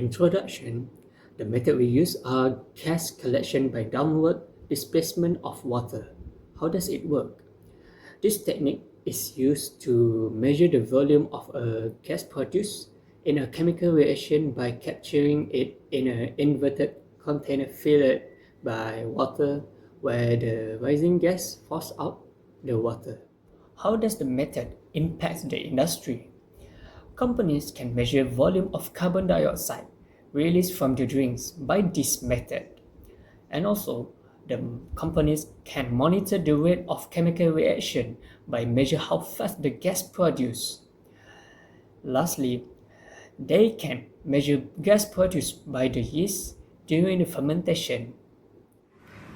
introduction, the method we use are gas collection by downward displacement of water. How does it work? This technique is used to measure the volume of a gas produced in a chemical reaction by capturing it in an inverted container filled by water where the rising gas forces out the water. How does the method impact the industry? Companies can measure volume of carbon dioxide released from the drinks by this method. And also, the companies can monitor the rate of chemical reaction by measure how fast the gas produced. Lastly, they can measure gas produced by the yeast during the fermentation.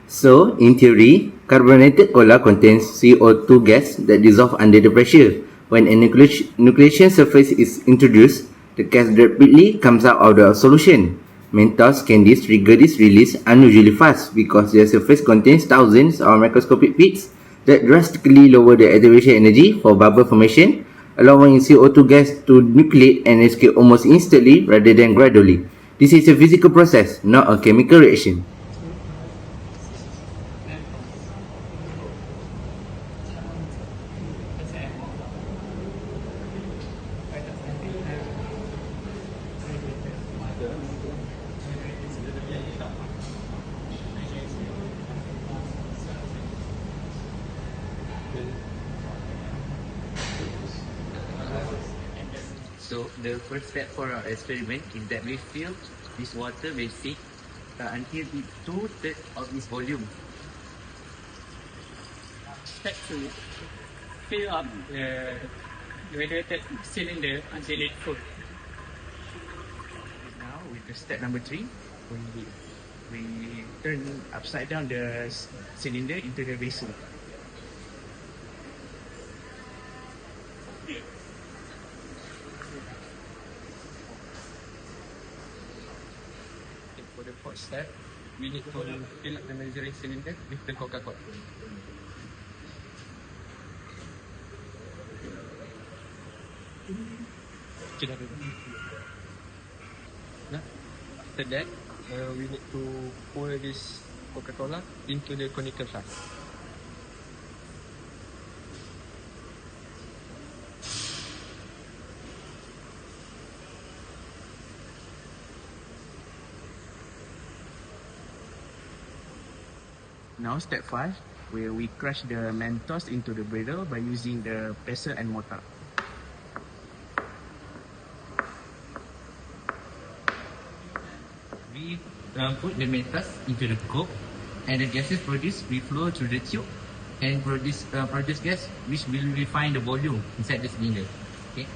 So, in theory, carbonated cola contains CO2 gas that dissolves under the pressure. When a nucleation surface is introduced, the gas rapidly comes out of the solution. Mentos candies trigger this release unusually fast because their surface contains thousands of microscopic peaks that drastically lower the activation energy for bubble formation, allowing CO2 gas to nucleate and escape almost instantly rather than gradually. This is a physical process, not a chemical reaction. So the first step for our experiment is that we fill this water basic until it's 2/3 of its volume. Step 2. Fill up the graduated cylinder until it's full. Now with the step number 3, we turn upside down the cylinder into the vessel. For the fourth step, we need to fill up the measuring cylinder with the Coca-Cola. After that, we need to pour this Coca-Cola into the conical flask. Now step 5, where we crush the Mentos into the brittle by using the pestle and mortar. We put the Mentos into the coke, and the gases produced will flow through the tube and produce gas, which will refine the volume inside the cylinder. Okay.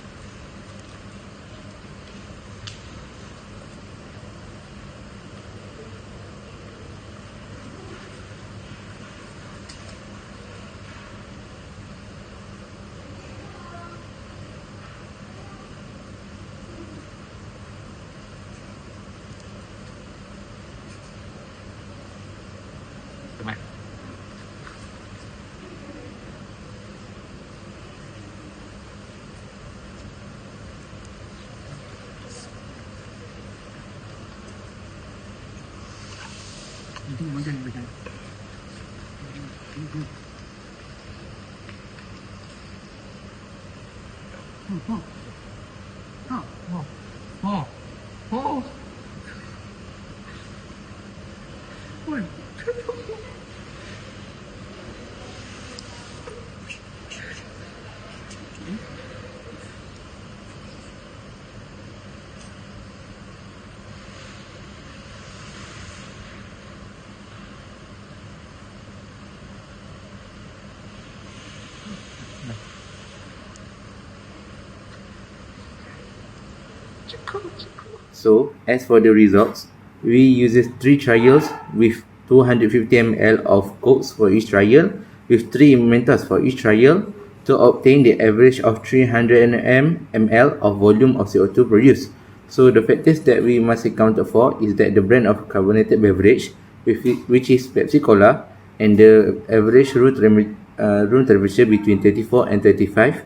Come on. So, as for the results, we uses 3 trials with 250 ml of Cokes for each trial, with 3 Mentos for each trial, to obtain the average of 300 ml of volume of CO2 produced. So, the factors that we must account for is that the brand of carbonated beverage, which is Pepsi Cola, and the average room temperature between 34 and 35,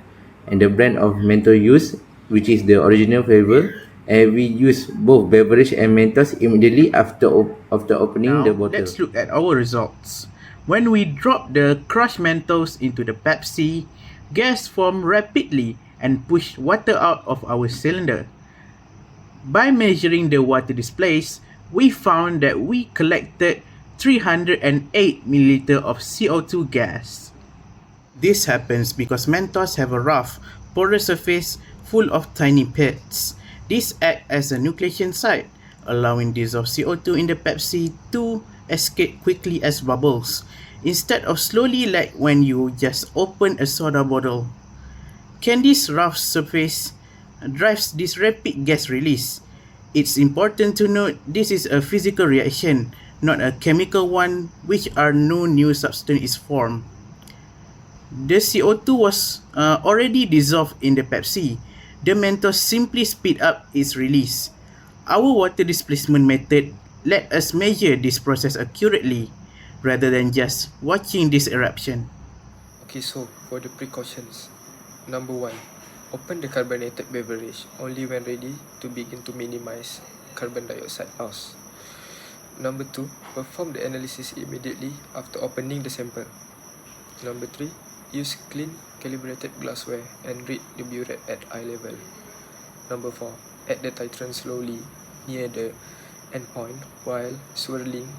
and the brand of menthol used, which is the original flavor, and we use both Beverage and Mentos immediately after opening the Now, bottle. let's look at our results. When we drop the crushed Mentos into the Pepsi, gas formed rapidly and pushed water out of our cylinder. By measuring the water displaced, we found that we collected 308 milliliter of CO2 gas. This happens because Mentos have a rough, porous surface full of tiny pits. These act as a nucleation site, allowing dissolved CO2 in the Pepsi to escape quickly as bubbles, instead of slowly like when you just open a soda bottle. Candy's rough surface drives this rapid gas release. It's important to note this is a physical reaction, not a chemical one, which are no new substance is formed. The CO2 was already dissolved in the Pepsi. The Mentos simply speed up its release. Our water displacement method let us measure this process accurately, rather than just watching this eruption. Okay, so for the precautions. Number 1. Open the carbonated beverage only when ready to begin to minimize carbon dioxide loss. Number 2. Perform the analysis immediately after opening the sample. Number 3. Use clean, calibrated glassware and read the burette at eye level. Number 4. Add the titrant slowly near the endpoint while swirling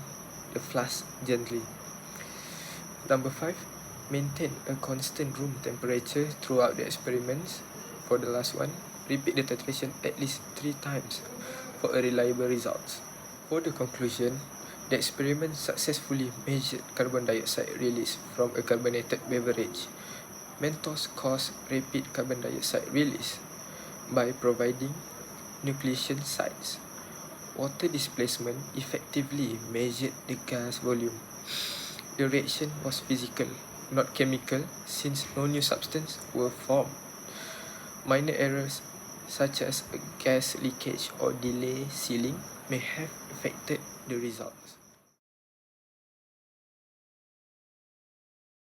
the flask gently. Number 5. Maintain a constant room temperature throughout the experiments. For the last one, repeat the titration at least 3 times for a reliable results. For the conclusion, the experiment successfully measured carbon dioxide release from a carbonated beverage. Mentos caused rapid carbon dioxide release by providing nucleation sites. Water displacement effectively measured the gas volume. The reaction was physical, not chemical, since no new substance were formed. Minor errors such as a gas leakage or delay sealing may have affected the results.